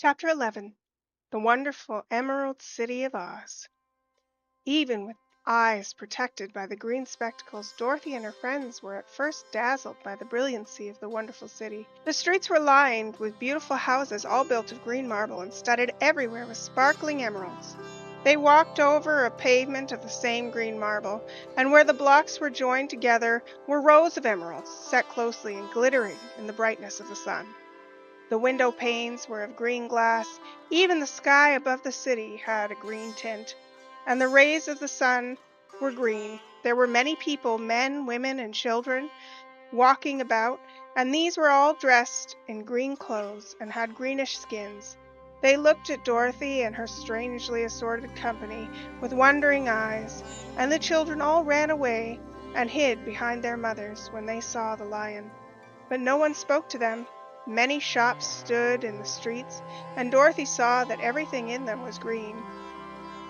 Chapter 11. The Wonderful Emerald City of Oz. Even with eyes protected by the green spectacles, Dorothy and her friends were at first dazzled by the brilliancy of the wonderful city. The streets were lined with beautiful houses all built of green marble and studded everywhere with sparkling emeralds. They walked over a pavement of the same green marble, and where the blocks were joined together were rows of emeralds, set closely and glittering in the brightness of the sun. The window panes were of green glass, even the sky above the city had a green tint, and the rays of the sun were green. There were many people, men, women, and children, walking about, and these were all dressed in green clothes and had greenish skins. They looked at Dorothy and her strangely assorted company with wondering eyes, and the children all ran away and hid behind their mothers when they saw the lion. But no one spoke to them. Many shops stood in the streets, and Dorothy saw that everything in them was green.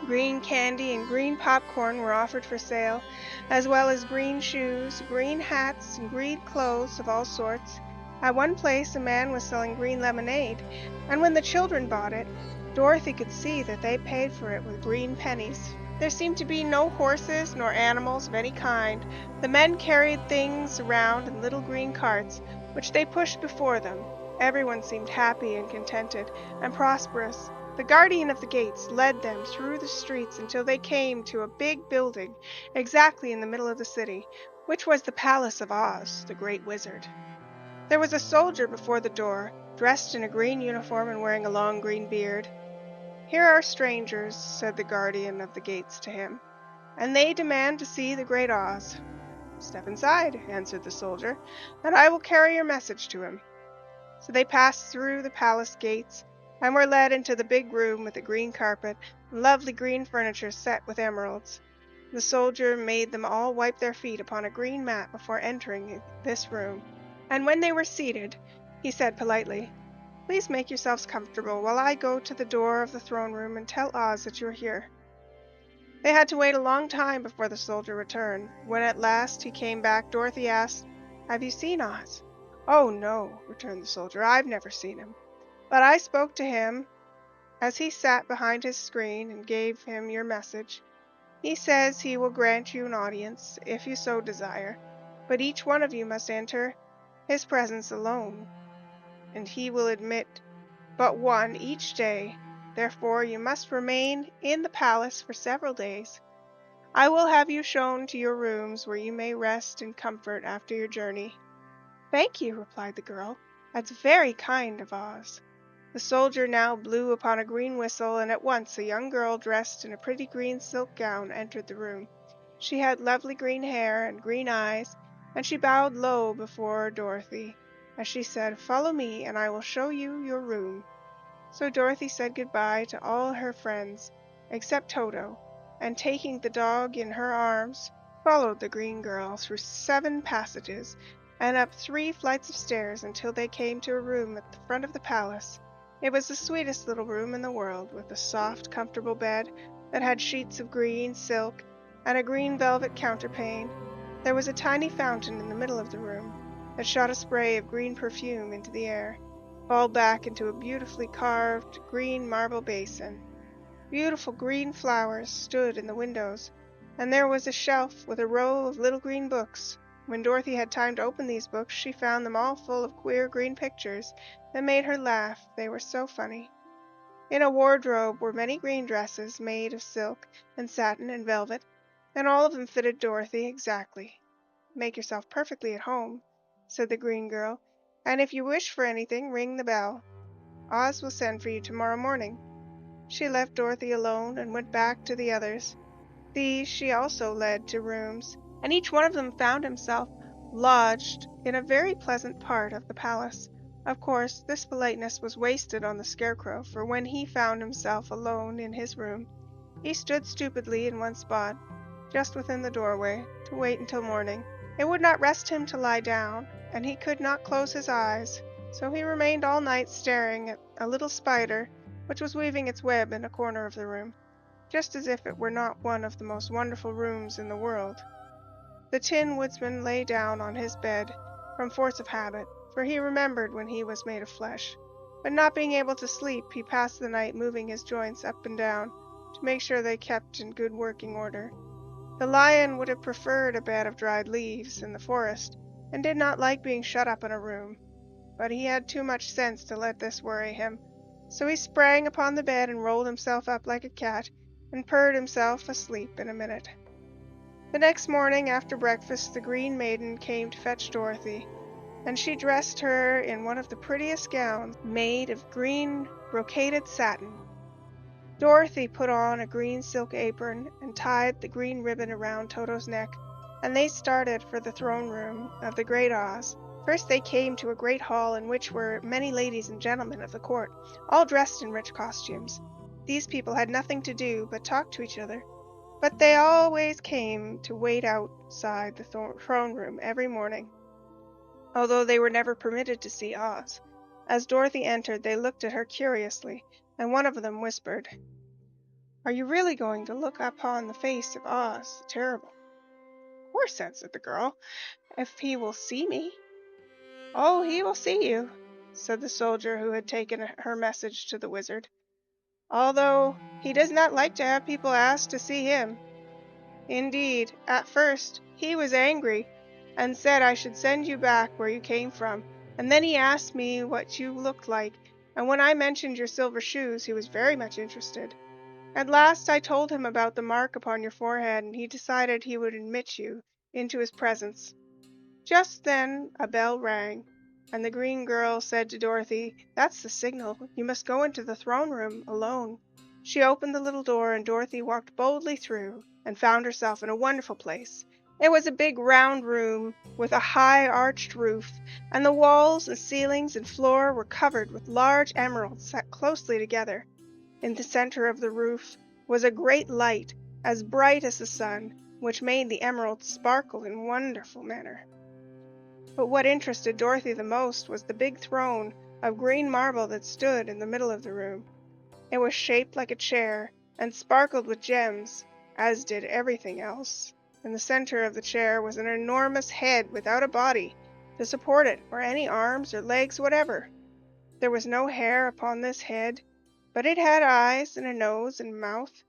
Green candy and green popcorn were offered for sale, as well as green shoes, green hats, and green clothes of all sorts. At one place a man was selling green lemonade, and when the children bought it, Dorothy could see that they paid for it with green pennies. There seemed to be no horses nor animals of any kind. The men carried things around in little green carts, which they pushed before them. Everyone seemed happy and contented and prosperous. The guardian of the gates led them through the streets until they came to a big building exactly in the middle of the city, which was the Palace of Oz, the Great Wizard. There was a soldier before the door, dressed in a green uniform and wearing a long green beard. "Here are strangers," said the guardian of the gates to him, "and they demand to see the Great Oz." "Step inside," answered the soldier, "and I will carry your message to him." So they passed through the palace gates and were led into the big room with the green carpet and lovely green furniture set with emeralds. The soldier made them all wipe their feet upon a green mat before entering this room, and when they were seated, he said politely, "Please make yourselves comfortable while I go to the door of the throne room and tell Oz that you are here." They had to wait a long time before the soldier returned. When at last he came back, Dorothy asked, "Have you seen Oz?" "Oh, no," returned the soldier, "I've never seen him. But I spoke to him as he sat behind his screen and gave him your message. He says he will grant you an audience, if you so desire, but each one of you must enter his presence alone, and he will admit but one each day. Therefore you must remain in the palace for several days. I will have you shown to your rooms where you may rest in comfort after your journey." "Thank you," replied the girl. "That's very kind of Oz." The soldier now blew upon a green whistle, and at once a young girl dressed in a pretty green silk gown entered the room. She had lovely green hair and green eyes, and she bowed low before Dorothy as she said, "Follow me, and I will show you your room." So Dorothy said good-bye to all her friends, except Toto, and taking the dog in her arms, followed the green girl through 7 passages and up 3 flights of stairs until they came to a room at the front of the palace. It was the sweetest little room in the world, with a soft, comfortable bed that had sheets of green silk and a green velvet counterpane. There was a tiny fountain in the middle of the room that shot a spray of green perfume into the air, fall back into a beautifully carved green marble basin. Beautiful green flowers stood in the windows, and there was a shelf with a row of little green books. When Dorothy had time to open these books, she found them all full of queer green pictures that made her laugh, they were so funny. In a wardrobe were many green dresses made of silk and satin and velvet, and all of them fitted Dorothy exactly. "Make yourself perfectly at home," said the green girl, "and if you wish for anything, ring the bell. Oz will send for you tomorrow morning." She left Dorothy alone and went back to the others. These she also led to rooms, and each one of them found himself lodged in a very pleasant part of the palace. Of course, this politeness was wasted on the Scarecrow, for when he found himself alone in his room, he stood stupidly in one spot, just within the doorway, to wait until morning. It would not rest him to lie down, and he could not close his eyes, so he remained all night staring at a little spider which was weaving its web in a corner of the room, just as if it were not one of the most wonderful rooms in the world. The Tin Woodman lay down on his bed from force of habit, for he remembered when he was made of flesh, but not being able to sleep, he passed the night moving his joints up and down to make sure they kept in good working order. The lion would have preferred a bed of dried leaves in the forest, and did not like being shut up in a room, but he had too much sense to let this worry him, so he sprang upon the bed and rolled himself up like a cat, and purred himself asleep in a minute. The next morning after breakfast the Green Maiden came to fetch Dorothy, and she dressed her in one of the prettiest gowns made of green brocaded satin. Dorothy put on a green silk apron and tied the green ribbon around Toto's neck, and they started for the throne room of the Great Oz. First they came to a great hall in which were many ladies and gentlemen of the court, all dressed in rich costumes. These people had nothing to do but talk to each other, but they always came to wait outside the throne room every morning, although they were never permitted to see Oz. As Dorothy entered, they looked at her curiously, and one of them whispered, "Are you really going to look upon the face of Oz the Terrible?" "Of course," answered the girl, "if he will see me." "Oh, he will see you," said the soldier who had taken her message to the wizard, "although he does not like to have people ask to see him. Indeed, at first he was angry, and said I should send you back where you came from, and then he asked me what you looked like, and when I mentioned your silver shoes he was very much interested. At last I told him about the mark upon your forehead, and he decided he would admit you into his presence." Just then a bell rang, and the green girl said to Dorothy, "That's the signal. You must go into the throne room alone." She opened the little door, and Dorothy walked boldly through, and found herself in a wonderful place. It was a big round room with a high arched roof, and the walls and ceilings and floor were covered with large emeralds set closely together. In the center of the roof was a great light, as bright as the sun, which made the emeralds sparkle in wonderful manner. But what interested Dorothy the most was the big throne of green marble that stood in the middle of the room. It was shaped like a chair, and sparkled with gems, as did everything else. In the center of the chair was an enormous head without a body to support it, or any arms or legs whatever. There was no hair upon this head, but it had eyes and a nose and mouth,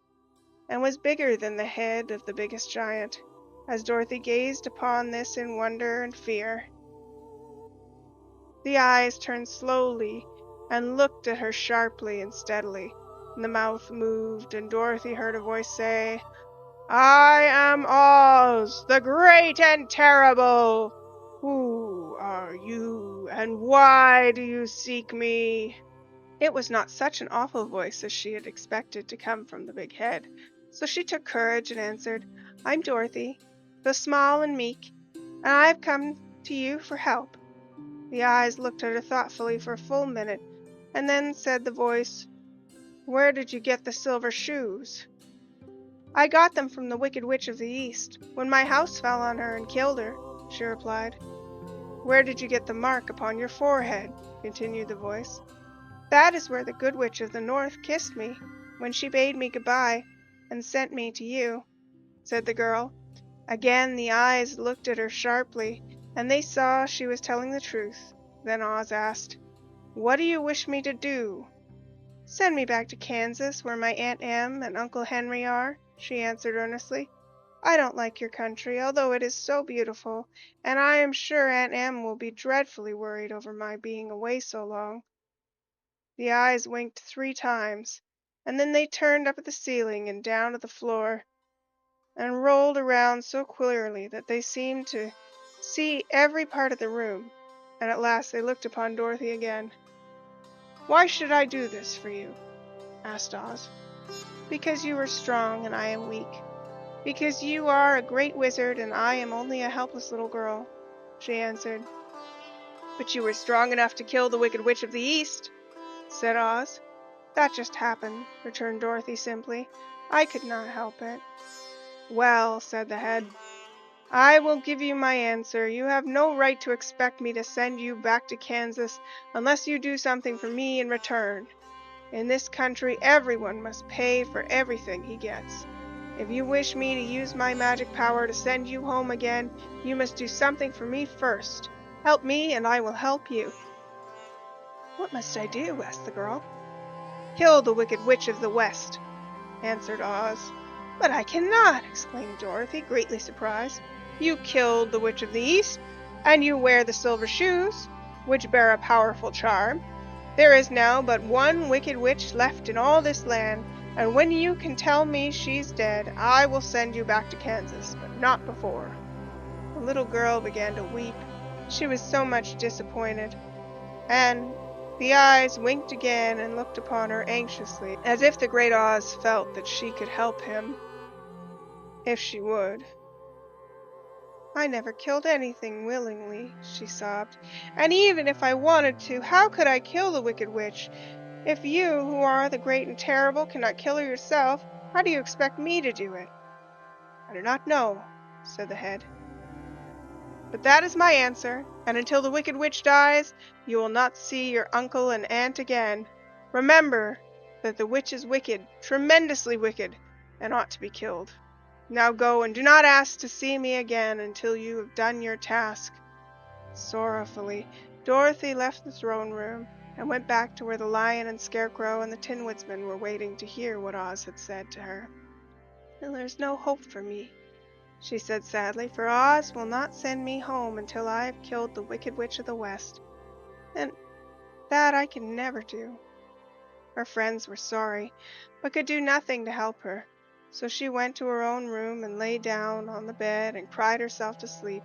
and was bigger than the head of the biggest giant. As Dorothy gazed upon this in wonder and fear, the eyes turned slowly and looked at her sharply and steadily, and the mouth moved, and Dorothy heard a voice say, "I am Oz, the great and terrible. Who are you, and why do you seek me?" It was not such an awful voice as she had expected to come from the big head, so she took courage and answered, "I'm Dorothy, the small and meek, and I have come to you for help." The eyes looked at her thoughtfully for a full minute, and then said the voice, "Where did you get the silver shoes?" "I got them from the Wicked Witch of the East, when my house fell on her and killed her," she replied. "Where did you get the mark upon your forehead?" continued the voice. "That is where the Good Witch of the North kissed me, when she bade me good-bye, and sent me to you," said the girl. Again the eyes looked at her sharply, and they saw she was telling the truth. Then Oz asked, "What do you wish me to do?" "Send me back to Kansas, where my Aunt Em and Uncle Henry are," she answered earnestly. "I don't like your country, although it is so beautiful, and I am sure Aunt Em will be dreadfully worried over my being away so long." The eyes winked 3 times, and then they turned up at the ceiling and down to the floor, and rolled around so queerly that they seemed to see every part of the room, and at last they looked upon Dorothy again. "Why should I do this for you?" asked Oz. "Because you are strong and I am weak. Because you are a great wizard and I am only a helpless little girl," she answered. "But you were strong enough to kill the Wicked Witch of the East," said Oz. "That just happened," returned Dorothy simply. "I could not help it." "Well," said the head, "I will give you my answer. You have no right to expect me to send you back to Kansas unless you do something for me in return. In this country everyone must pay for everything he gets. If you wish me to use my magic power to send you home again, you must do something for me first. Help me and I will help you." "What must I do?" asked the girl. "Kill the Wicked Witch of the West," answered Oz. "But I cannot!" exclaimed Dorothy, greatly surprised. "You killed the Witch of the East, and you wear the silver shoes, which bear a powerful charm. There is now but one Wicked Witch left in all this land, and when you can tell me she's dead, I will send you back to Kansas, but not before." The little girl began to weep. She was so much disappointed, and the eyes winked again and looked upon her anxiously, as if the great Oz felt that she could help him if she would. "I never killed anything willingly," she sobbed. "And even if I wanted to, how could I kill the Wicked Witch? If you, who are the great and terrible, cannot kill her yourself, how do you expect me to do it?" "I do not know," said the head. "But that is my answer, and until the Wicked Witch dies, you will not see your uncle and aunt again. Remember that the witch is wicked, tremendously wicked, and ought to be killed. Now go, and do not ask to see me again until you have done your task." Sorrowfully, Dorothy left the throne room and went back to where the Lion and Scarecrow and the Tin Woodsman were waiting to hear what Oz had said to her. "There's no hope for me," she said sadly, "for Oz will not send me home until I have killed the Wicked Witch of the West, and that I can never do." Her friends were sorry, but could do nothing to help her, so she went to her own room and lay down on the bed and cried herself to sleep.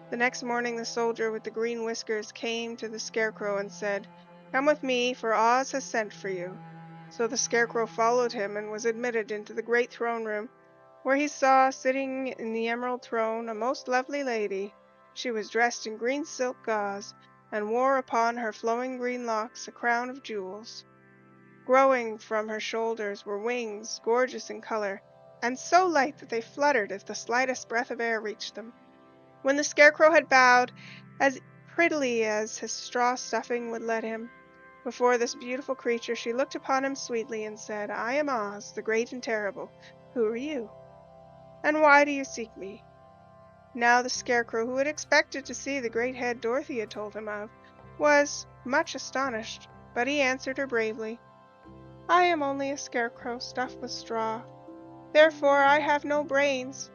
The next morning the soldier with the green whiskers came to the Scarecrow and said, "Come with me, for Oz has sent for you." So the Scarecrow followed him and was admitted into the great throne room, where he saw, sitting in the emerald throne, a most lovely lady. She was dressed in green silk gauze, and wore upon her flowing green locks a crown of jewels. Growing from her shoulders were wings, gorgeous in color, and so light that they fluttered if the slightest breath of air reached them. When the Scarecrow had bowed, as prettily as his straw stuffing would let him, before this beautiful creature, she looked upon him sweetly and said, "I am Oz, the great and terrible. Who are you? And why do you seek me?" Now the Scarecrow, who had expected to see the great head Dorothy had told him of, was much astonished, but he answered her bravely, "I am only a scarecrow stuffed with straw. Therefore I have no brains,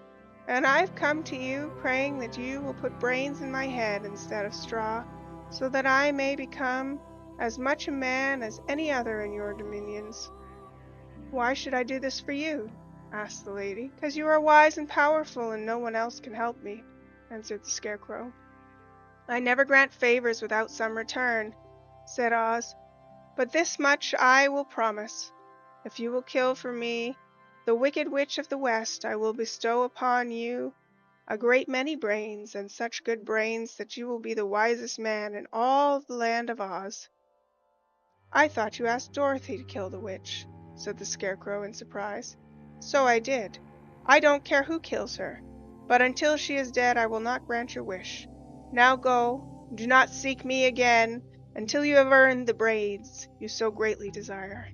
and I have come to you praying that you will put brains in my head instead of straw, so that I may become as much a man as any other in your dominions." "Why should I do this for you?" asked the lady. "'Cause you are wise and powerful, and no one else can help me," answered the Scarecrow. "I never grant favors without some return," said Oz. "But this much I will promise. If you will kill for me the Wicked Witch of the West, I will bestow upon you a great many brains, and such good brains that you will be the wisest man in all the land of Oz." "I thought you asked Dorothy to kill the witch," said the Scarecrow in surprise. "So I did. I don't care who kills her, but until she is dead I will not grant your wish. Now go, and do not seek me again until you have earned the brains you so greatly desire."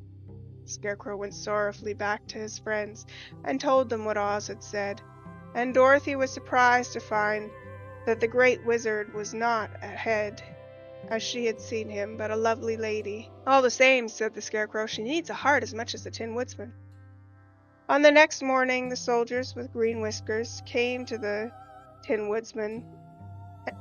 The Scarecrow went sorrowfully back to his friends and told them what Oz had said, and Dorothy was surprised to find that the Great Wizard was not a head, as she had seen him, but a lovely lady. "All the same," said the Scarecrow, "she needs a heart as much as the Tin Woodsman." On the next morning the soldiers with green whiskers came to the Tin Woodsman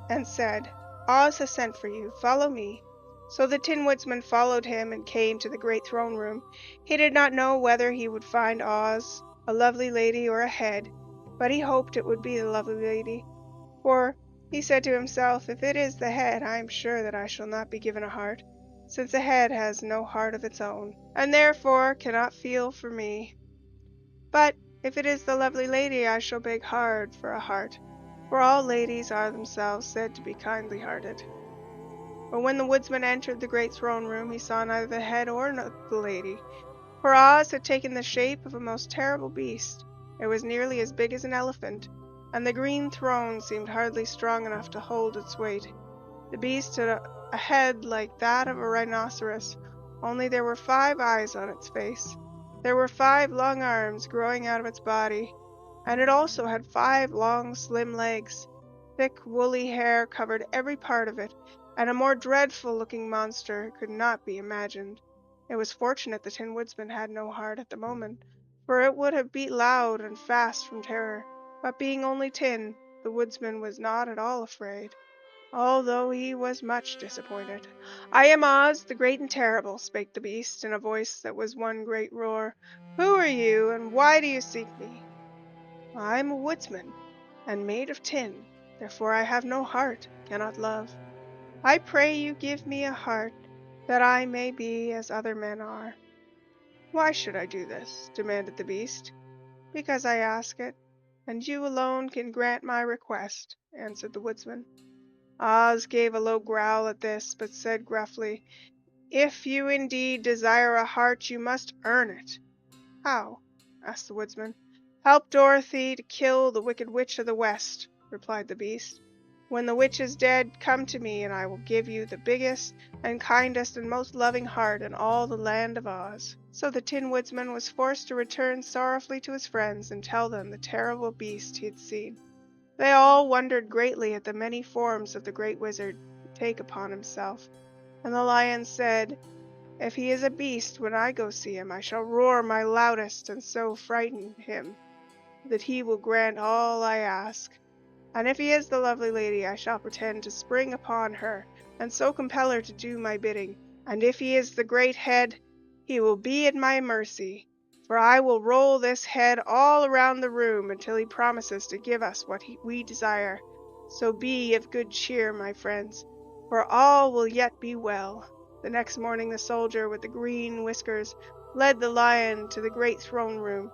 and said, "Oz has sent for you. Follow me." So the Tin Woodsman followed him and came to the great throne room. He did not know whether he would find Oz, a lovely lady, or a head, but he hoped it would be the lovely lady, for he said to himself, "If it is the head, I am sure that I shall not be given a heart, since a head has no heart of its own, and therefore cannot feel for me. But if it is the lovely lady, I shall beg hard for a heart, for all ladies are themselves said to be kindly hearted." But when the Woodsman entered the great throne room, he saw neither the head or the lady, for Oz had taken the shape of a most terrible beast. It was nearly as big as an elephant, and the green throne seemed hardly strong enough to hold its weight. The beast had a head like that of a rhinoceros, only there were 5 eyes on its face. There were 5 long arms growing out of its body, and it also had 5 long, slim legs. Thick, woolly hair covered every part of it, and a more dreadful-looking monster could not be imagined. It was fortunate the Tin Woodman had no heart at the moment, for it would have beat loud and fast from terror. But being only tin, the woodsman was not at all afraid, although he was much disappointed. "I am Oz, the Great and Terrible," spake the beast, in a voice that was one great roar. "Who are you, and why do you seek me?" "I am a woodsman, and made of tin, therefore I have no heart, cannot love. I pray you give me a heart, that I may be as other men are." "Why should I do this?" demanded the beast. "Because I ask it, and you alone can grant my request," answered the woodsman. Oz gave a low growl at this, but said gruffly, "If you indeed desire a heart, you must earn it." "How?" asked the woodsman. "Help Dorothy to kill the Wicked Witch of the West," replied the beast. "When the witch is dead, come to me, and I will give you the biggest and kindest and most loving heart in all the land of Oz." So the Tin Woodman was forced to return sorrowfully to his friends and tell them the terrible beast he had seen. They all wondered greatly at the many forms of the great wizard take upon himself, and the Lion said, "If he is a beast, when I go see him, I shall roar my loudest and so frighten him that he will grant all I ask. And if he is the lovely lady, I shall pretend to spring upon her, and so compel her to do my bidding. And if he is the great head, he will be at my mercy, for I will roll this head all around the room until he promises to give us what we desire. So be of good cheer, my friends, for all will yet be well." The next morning the soldier with the green whiskers led the Lion to the great throne room,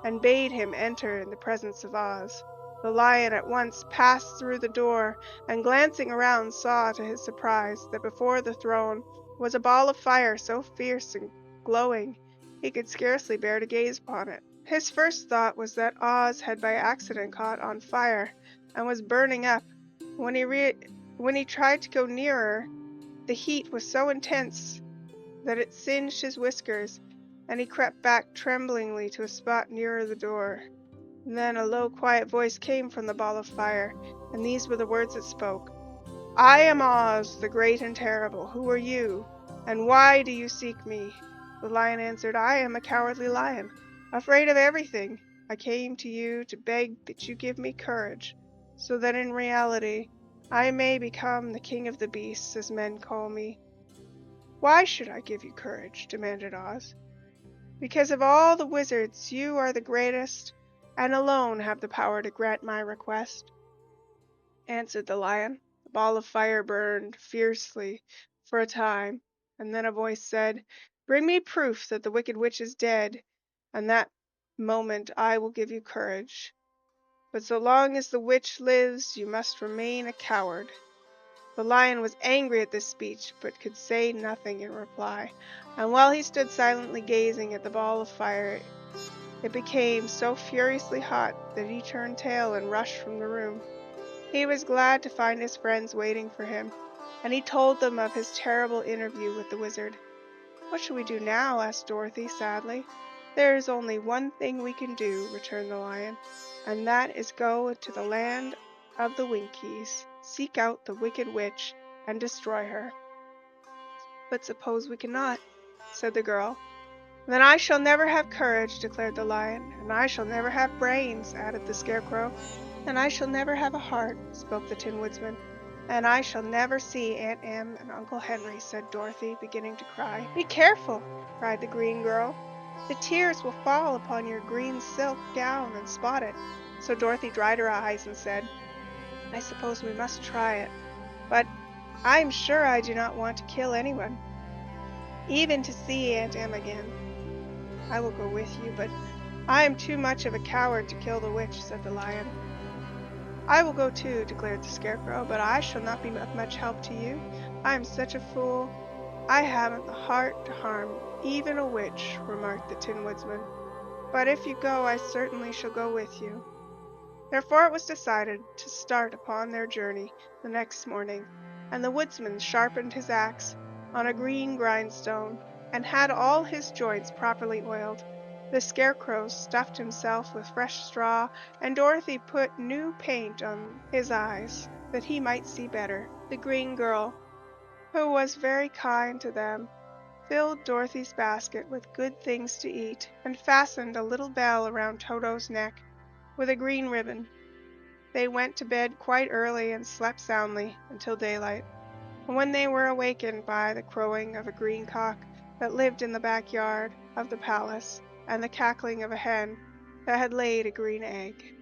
and bade him enter in the presence of Oz. The Lion at once passed through the door, and glancing around saw to his surprise that before the throne was a ball of fire so fierce and glowing he could scarcely bear to gaze upon it. His first thought was that Oz had by accident caught on fire and was burning up. When he tried to go nearer, the heat was so intense that it singed his whiskers, and he crept back tremblingly to a spot nearer the door. Then a low, quiet voice came from the ball of fire, and these were the words it spoke. "I am Oz, the Great and Terrible. Who are you, and why do you seek me?" The Lion answered, "I am a cowardly lion, afraid of everything. I came to you to beg that you give me courage, so that in reality I may become the King of the Beasts, as men call me." "Why should I give you courage?" demanded Oz. "Because of all the wizards, you are the greatest, and alone have the power to grant my request," answered the Lion. The ball of fire burned fiercely for a time, and then a voice said, "Bring me proof that the Wicked Witch is dead, and that moment I will give you courage. But so long as the witch lives, you must remain a coward." The Lion was angry at this speech, but could say nothing in reply, and while he stood silently gazing at the ball of fire, it became so furiously hot that he turned tail and rushed from the room. He was glad to find his friends waiting for him, and he told them of his terrible interview with the wizard. "What shall we do now?" asked Dorothy sadly. "There is only one thing we can do," returned the Lion, "and that is go to the land of the Winkies, seek out the Wicked Witch, and destroy her." "But suppose we cannot?" said the girl. "Then I shall never have courage," declared the Lion. "And I shall never have brains," added the Scarecrow. "And I shall never have a heart," spoke the Tin Woodman. "And I shall never see Aunt Em and Uncle Henry," said Dorothy, beginning to cry. "Be careful!" cried the green girl. "The tears will fall upon your green silk gown and spot it." So Dorothy dried her eyes and said, "I suppose we must try it. But I am sure I do not want to kill anyone, even to see Aunt Em again." "I will go with you, but I am too much of a coward to kill the witch," said the Lion. "I will go too," declared the Scarecrow, "but I shall not be of much help to you. I am such a fool. I haven't the heart to harm even a witch," remarked the Tin Woodman. "But if you go, I certainly shall go with you." Therefore it was decided to start upon their journey the next morning, and the woodsman sharpened his axe on a green grindstone, and had all his joints properly oiled. The Scarecrow stuffed himself with fresh straw, and Dorothy put new paint on his eyes, that he might see better. The green girl who was very kind to them, filled Dorothy's basket with good things to eat, and fastened a little bell around Toto's neck with a green ribbon. They went to bed quite early and slept soundly until daylight, and when they were awakened by the crowing of a green cock that lived in the back yard of the palace, and the cackling of a hen that had laid a green egg.